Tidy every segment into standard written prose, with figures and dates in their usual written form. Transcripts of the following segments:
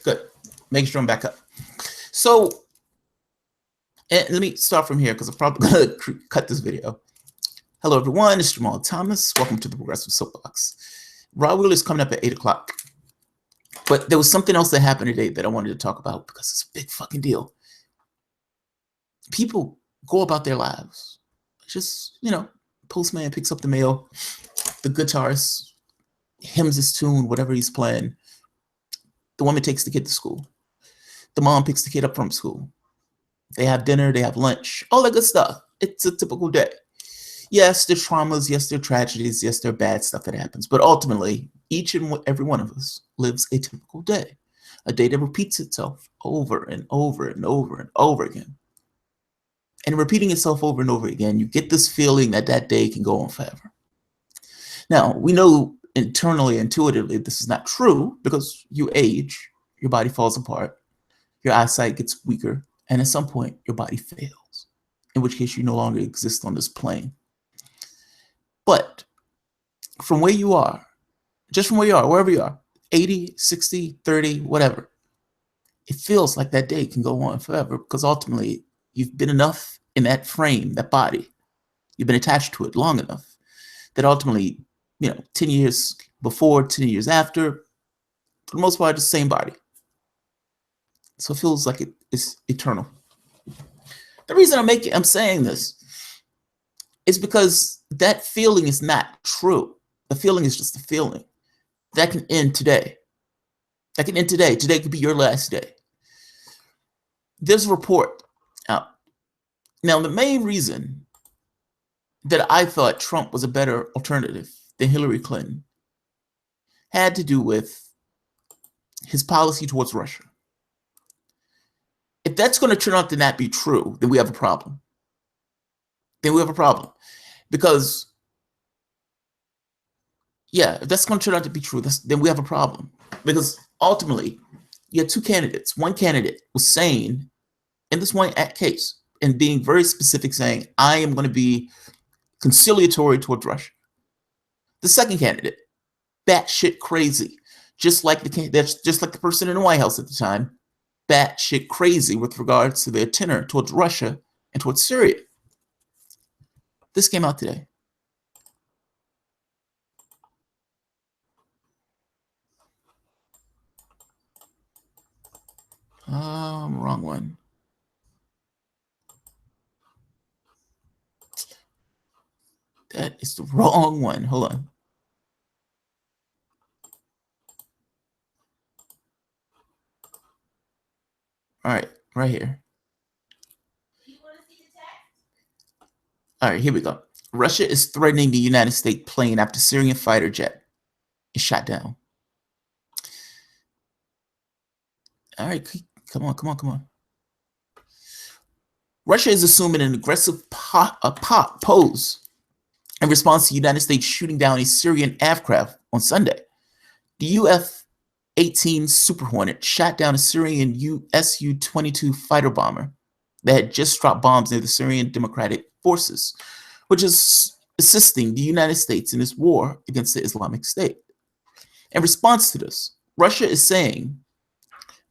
Good. Make sure I'm back up. So, and let me start from here because I'm probably going to cut this video. Hello, everyone. It's Jamal Thomas. Welcome to the Progressive Soapbox. Raw Wheel is coming up at 8 o'clock. But there was something else that happened today that I wanted to talk about because it's a big fucking deal. People go about their lives. Just, postman picks up the mail. The guitarist hums his tune, whatever he's playing. The woman takes the kid to school. The mom picks the kid up from school. They have dinner, they have lunch, all that good stuff. It's a typical day. Yes, there's traumas, yes, there are tragedies, yes, there are bad stuff that happens. But ultimately, each and every one of us lives a typical day. A day that repeats itself over and over and over and over again. And repeating itself over and over again, you get this feeling that that day can go on forever. Now, we know internally, intuitively, this is not true because you age, your body falls apart, your eyesight gets weaker, and at some point, your body fails, in which case you no longer exist on this plane. But from where you are, just from where you are, wherever you are, 80, 60, 30, whatever, it feels like that day can go on forever because ultimately you've been enough in that frame, that body. You've been attached to it long enough that ultimately, 10 years before, 10 years after, for the most part, it's the same body. So it feels like it's eternal. The reason I'm saying this is because that feeling is not true. The feeling is just a feeling. That can end today. That can end today. Today could be your last day. There's a report out. Now, the main reason that I thought Trump was a better alternative than Hillary Clinton had to do with his policy towards Russia. If that's going to turn out to not be true, then we have a problem. Because, if that's going to turn out to be true, then we have a problem. Because ultimately, you had two candidates. One candidate was saying, in this one case, and being very specific, saying, I am going to be conciliatory towards Russia. The second candidate, batshit crazy, just like the person in the White House at the time, batshit crazy with regards to their tenor towards Russia and towards Syria. This came out today. Wrong one. That is the wrong one. Hold on. All right, right here. All right, here we go. Russia is threatening the United States plane after Syrian fighter jet is shot down. All right, come on. Russia is assuming an aggressive pose in response to the United States shooting down a Syrian aircraft on Sunday. The UF-18 Super Hornet shot down a Syrian Su-22 fighter bomber that had just dropped bombs near the Syrian Democratic Forces, which is assisting the United States in its war against the Islamic State. In response to this, Russia is saying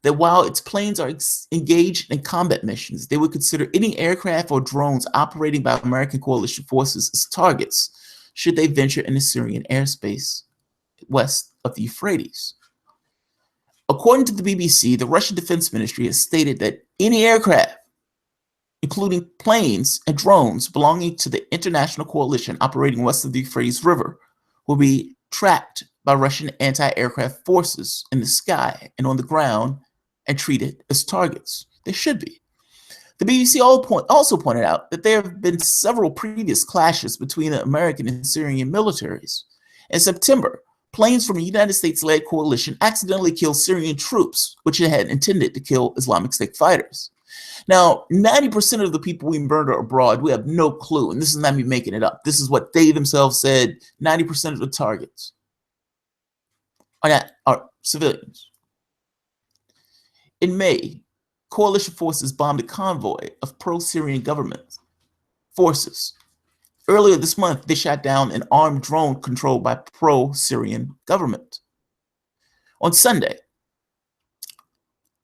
that while its planes are engaged in combat missions, they would consider any aircraft or drones operating by American coalition forces as targets should they venture into Syrian airspace west of the Euphrates. According to the BBC, the Russian Defense Ministry has stated that any aircraft, including planes and drones belonging to the international coalition operating west of the Euphrates River, will be tracked by Russian anti-aircraft forces in the sky and on the ground and treated as targets. They should be. The BBC also pointed out that there have been several previous clashes between the American and Syrian militaries. In September, planes from a United States-led coalition accidentally killed Syrian troops, which it had intended to kill Islamic State fighters. Now, 90% of the people we murder abroad, we have no clue, and this is not me making it up. This is what they themselves said. 90% of the targets are civilians. In May, coalition forces bombed a convoy of pro-Syrian government forces. Earlier this month, they shot down an armed drone controlled by pro-Syrian government. On Sunday,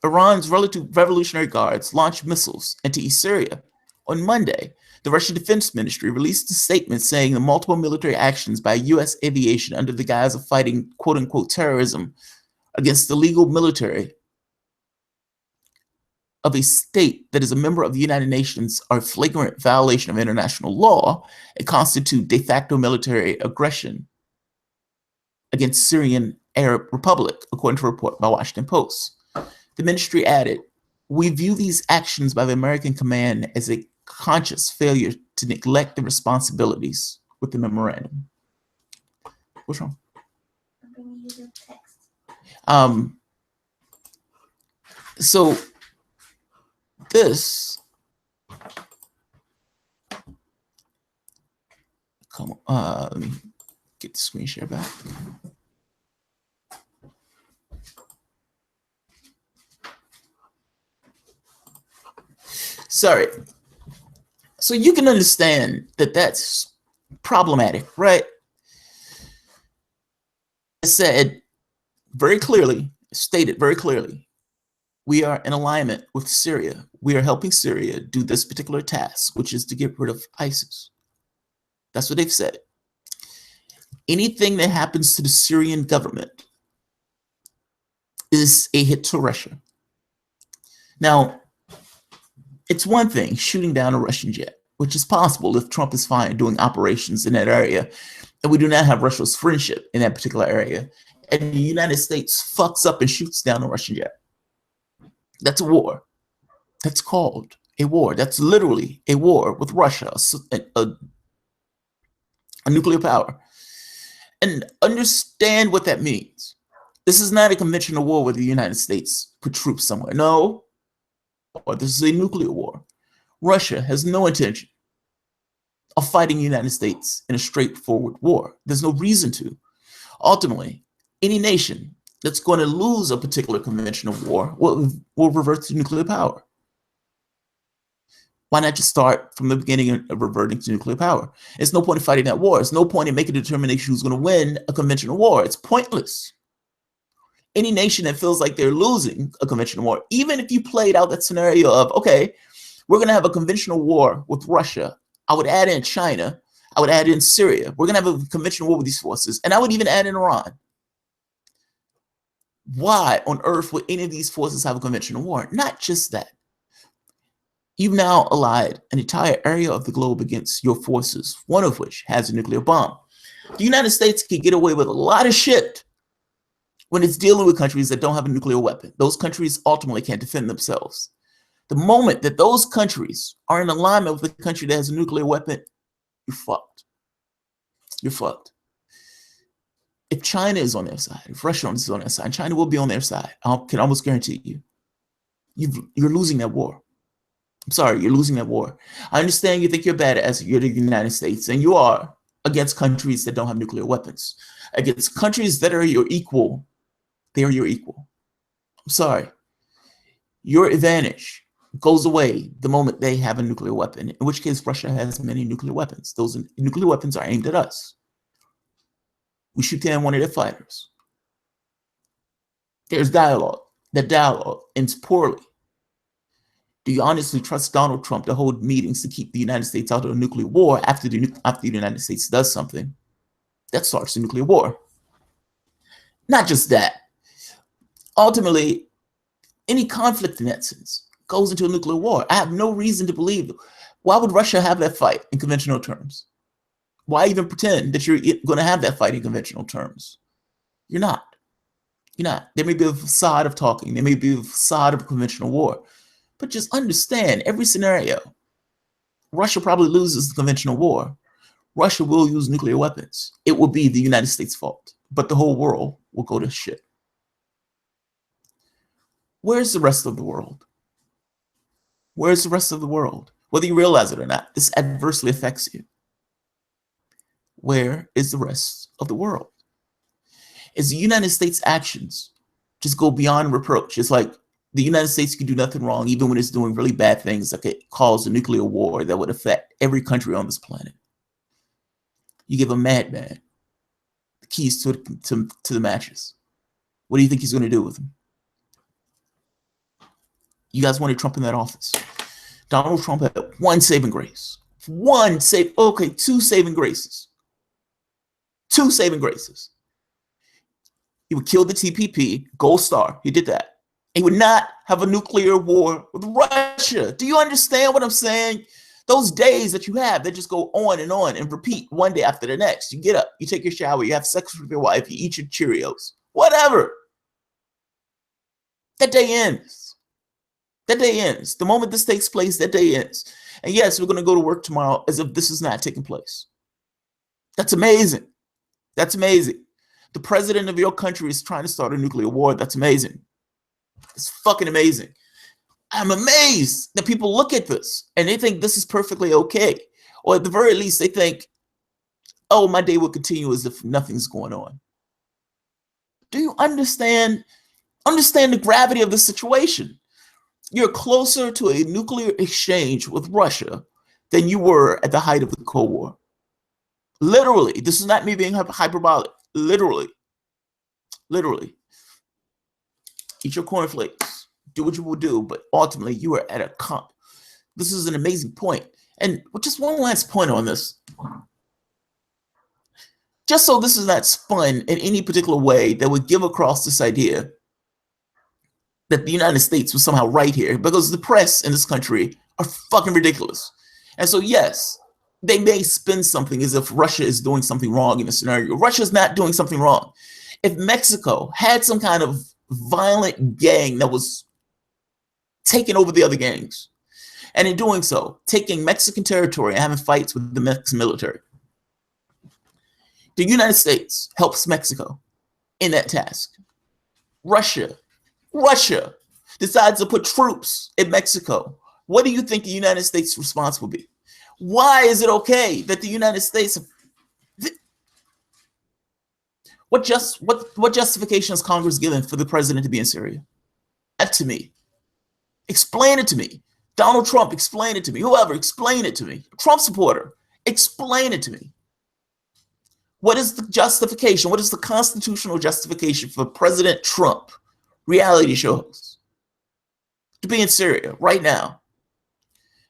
Iran's Revolutionary Guards launched missiles into East Syria. On Monday, the Russian Defense Ministry released a statement saying the multiple military actions by U.S. aviation under the guise of fighting quote-unquote terrorism against the legal military of a state that is a member of the United Nations are a flagrant violation of international law and constitute de facto military aggression against Syrian Arab Republic, according to a report by Washington Post. The ministry added, "We view these actions by the American command as a conscious failure to neglect the responsibilities with the memorandum." What's wrong? I'm bringing you the text. So this, come on, let me get the screen share back. Sorry. So you can understand that that's problematic, right? I said very clearly, stated very clearly, we are in alignment with Syria. We are helping Syria do this particular task, which is to get rid of ISIS. That's what they've said. Anything that happens to the Syrian government is a hit to Russia. Now, it's one thing shooting down a Russian jet, which is possible if Trump is fine doing operations in that area, and we do not have Russia's friendship in that particular area, and the United States fucks up and shoots down a Russian jet. That's a war. That's called a war. That's literally a war with Russia, a nuclear power. And understand what that means. This is not a conventional war where the United States put troops somewhere. No, or this is a nuclear war. Russia has no intention of fighting the United States in a straightforward war. There's no reason to. Ultimately, any nation that's going to lose a particular conventional war will revert to nuclear power. Why not just start from the beginning of reverting to nuclear power? There's no point in fighting that war. There's no point in making a determination who's going to win a conventional war. It's pointless. Any nation that feels like they're losing a conventional war, even if you played out that scenario of, okay, we're going to have a conventional war with Russia, I would add in China, I would add in Syria. We're going to have a conventional war with these forces, and I would even add in Iran. Why on earth would any of these forces have a conventional war? Not just that. You've now allied an entire area of the globe against your forces, one of which has a nuclear bomb. The United States can get away with a lot of shit when it's dealing with countries that don't have a nuclear weapon. Those countries ultimately can't defend themselves. The moment that those countries are in alignment with a country that has a nuclear weapon, you're fucked. You're fucked. If China is on their side, if Russia is on their side, China will be on their side. I can almost guarantee you. You're losing that war. I'm sorry, you're losing that war. I understand you think you're badass, you're the United States, and you are against countries that don't have nuclear weapons. Against countries that are your equal, they are your equal. I'm sorry. Your advantage goes away the moment they have a nuclear weapon, in which case Russia has many nuclear weapons. Those nuclear weapons are aimed at us. We shoot down one of their fighters. There's dialogue. That dialogue ends poorly. Do you honestly trust Donald Trump to hold meetings to keep the United States out of a nuclear war after the United States does something that starts a nuclear war? Not just that. Ultimately, any conflict in that sense goes into a nuclear war. I have no reason to believe. Why would Russia have that fight in conventional terms? Why even pretend that you're going to have that fight in conventional terms? You're not. You're not. There may be a facade of talking. There may be a facade of a conventional war. But just understand, every scenario, Russia probably loses the conventional war. Russia will use nuclear weapons. It will be the United States' fault, but the whole world will go to shit. Where's the rest of the world? Where's the rest of the world? Whether you realize it or not, this adversely affects you. Where is the rest of the world? Is the United States' actions just go beyond reproach? It's like the United States can do nothing wrong, even when it's doing really bad things that could cause a nuclear war that would affect every country on this planet. You give a madman the keys to the matches. What do you think he's going to do with them? You guys wanted Trump in that office. Donald Trump had one saving grace. Two saving graces. Two saving graces. He would kill the TPP, Gold Star. He did that. He would not have a nuclear war with Russia. Do you understand what I'm saying? Those days that you have, they just go on and repeat one day after the next. You get up, you take your shower, you have sex with your wife, you eat your Cheerios, whatever. That day ends. That day ends. The moment this takes place, that day ends. And yes, we're going to go to work tomorrow as if this is not taking place. That's amazing. That's amazing. The president of your country is trying to start a nuclear war. That's amazing. It's fucking amazing. I'm amazed that people look at this and they think this is perfectly okay. Or at the very least, they think, oh, my day will continue as if nothing's going on. Do you understand the gravity of the situation? You're closer to a nuclear exchange with Russia than you were at the height of the Cold War. Literally, this is not me being hyperbolic. Literally. Eat your cornflakes. Do what you will do, but ultimately you are at a this is an amazing point. And just one last point on this. Just so this is not spun in any particular way that would give across this idea that the United States was somehow right here, because the press in this country are fucking ridiculous. And so, yes, they may spin something as if Russia is doing something wrong in the scenario. Russia is not doing something wrong. If Mexico had some kind of violent gang that was taking over the other gangs, and in doing so, taking Mexican territory and having fights with the Mexican military, the United States helps Mexico in that task. Russia decides to put troops in Mexico. What do you think the United States' response will be? Why is it okay that the United States... What justification is Congress given for the president to be in Syria? That to me. Explain it to me. Donald Trump, explain it to me. Whoever, explain it to me. Trump supporter, explain it to me. What is the justification? What is the constitutional justification for President Trump, reality show host, to be in Syria right now?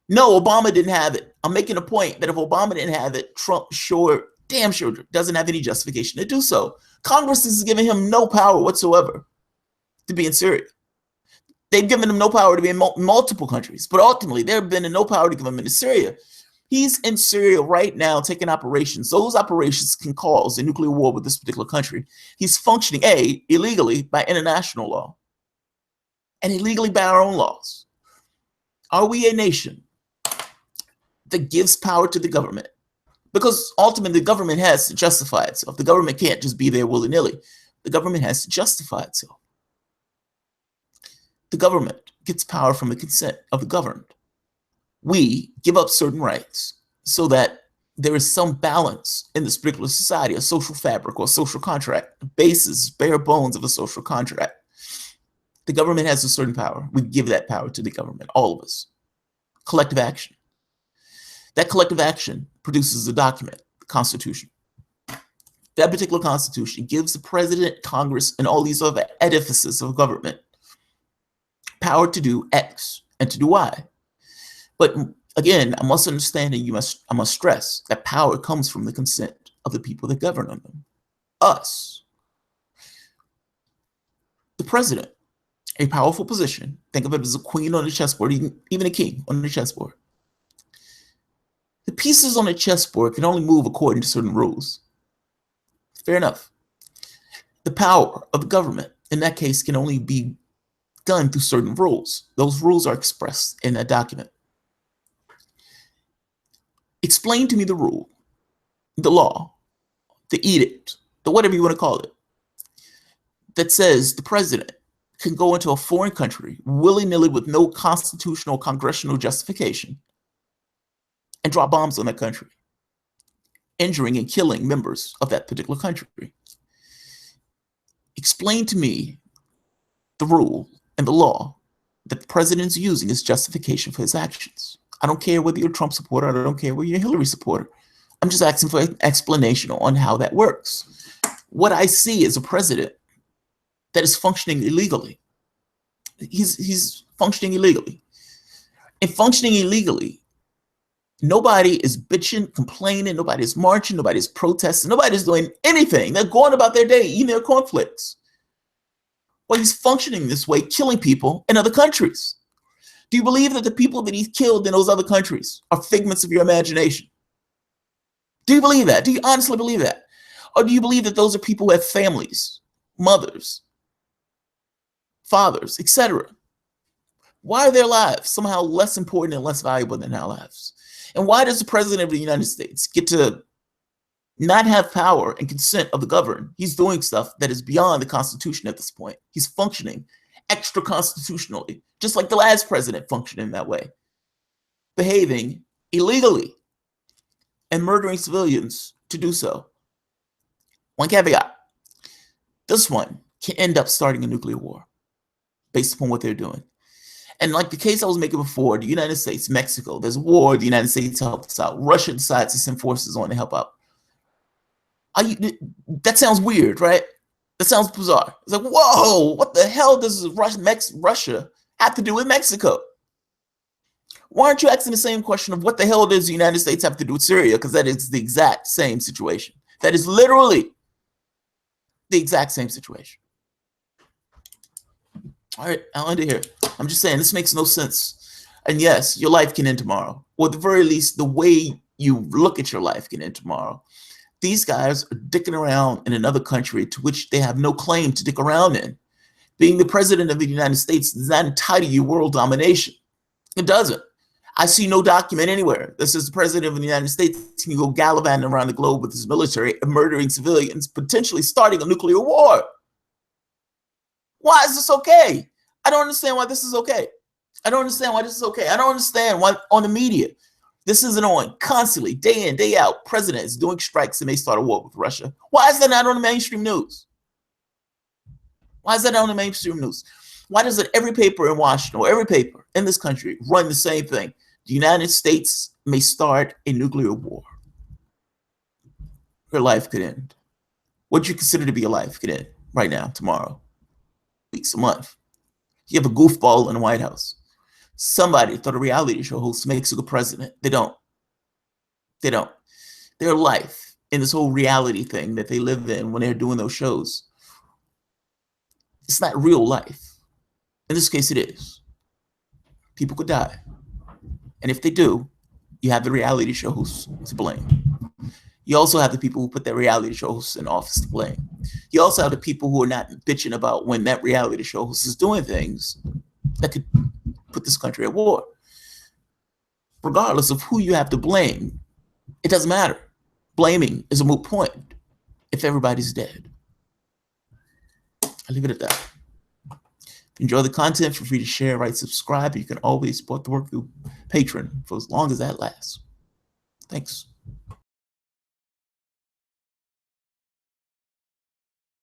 No, Obama didn't have it. I'm making a point that if Obama didn't have it, Trump damn sure doesn't have any justification to do so. Congress is giving him no power whatsoever to be in Syria. They've given him no power to be in multiple countries, but ultimately they've been in no power to give him into Syria. He's in Syria right now taking operations. Those operations can cause a nuclear war with this particular country. He's functioning, A, illegally by international law and illegally by our own laws. Are we a nation that gives power to the government? Because ultimately the government has to justify itself. The government can't just be there willy-nilly. The government has to justify itself. The government gets power from the consent of the governed. We give up certain rights so that there is some balance in this particular society, a social fabric or a social contract, the basis, bare bones of a social contract. The government has a certain power. We give that power to the government, all of us. Collective action. That collective action produces a document, the Constitution. That particular Constitution gives the president, Congress, and all these other edifices of government power to do X and to do Y. But again, I must understand and I must stress that power comes from the consent of the people that govern them. Us. The president, a powerful position. Think of it as a queen on the chessboard, even a king on the chessboard. The pieces on the chessboard can only move according to certain rules. Fair enough. The power of the government, in that case, can only be done through certain rules. Those rules are expressed in that document. Explain to me the rule, the law, the edict, the whatever you want to call it, that says the president can go into a foreign country willy-nilly with no constitutional, congressional justification and drop bombs on that country, injuring and killing members of that particular country. Explain to me the rule and the law that the president is using as justification for his actions. I don't care whether you're a Trump supporter, I don't care whether you're a Hillary supporter. I'm just asking for an explanation on how that works. What I see is a president that is functioning illegally, he's functioning illegally. And functioning illegally, nobody is bitching, complaining, nobody's marching, nobody's protesting, nobody's doing anything. They're going about their day, eating their cornflakes. Well, he's functioning this way, killing people in other countries. Do you believe that the people that he's killed in those other countries are figments of your imagination? Do you believe that? Do you honestly believe that? Or do you believe that those are people who have families, mothers, fathers, etc.? Why are their lives somehow less important and less valuable than our lives? And why does the president of the United States get to not have power and consent of the governed? He's doing stuff that is beyond the Constitution at this point. He's functioning extra constitutionally, just like the last president functioned in that way, behaving illegally and murdering civilians to do so. One caveat: this one can end up starting a nuclear war based upon what they're doing. And like the case I was making before, the United States, Mexico, there's a war, the United States helps out. Russia decides to send forces on to help out. That sounds weird, right? That sounds bizarre. It's like, whoa, what the hell does Russia have to do with Mexico? Why aren't you asking the same question of what the hell does the United States have to do with Syria? Because that is the exact same situation. That is literally the exact same situation. All right, I'll end it here. I'm just saying, this makes no sense. And yes, your life can end tomorrow. Or at the very least, the way you look at your life can end tomorrow. These guys are dicking around in another country to which they have no claim to dick around in. Being the president of the United States does not entitle you world domination. It doesn't. I see no document anywhere that says the president of the United States can go gallivanting around the globe with his military and murdering civilians, potentially starting a nuclear war. Why is this okay? I don't understand why this is okay. I don't understand why this is okay. I don't understand why on the media this isn't on constantly, day in, day out. Presidents doing strikes and they start a war with Russia. Why is that not on the mainstream news? Why is that not on the mainstream news? Why does it every paper in Washington or every paper in this country run the same thing? The United States may start a nuclear war. Your life could end. What you consider to be a life could end right now, tomorrow, weeks, a month. You have a goofball in the White House. Somebody thought a reality show host makes a good president. They don't. They don't. Their life in this whole reality thing that they live in when they're doing those shows, it's not real life. In this case, it is. People could die. And if they do, you have the reality show hosts to blame. You also have the people who put that reality show host in office to blame. You also have the people who are not bitching about when that reality show host is doing things that could put this country at war. Regardless of who you have to blame, it doesn't matter. Blaming is a moot point if everybody's dead. I'll leave it at that. If you enjoy the content, feel free to share, write, subscribe. You can always support the work through Patreon for as long as that lasts. Thanks.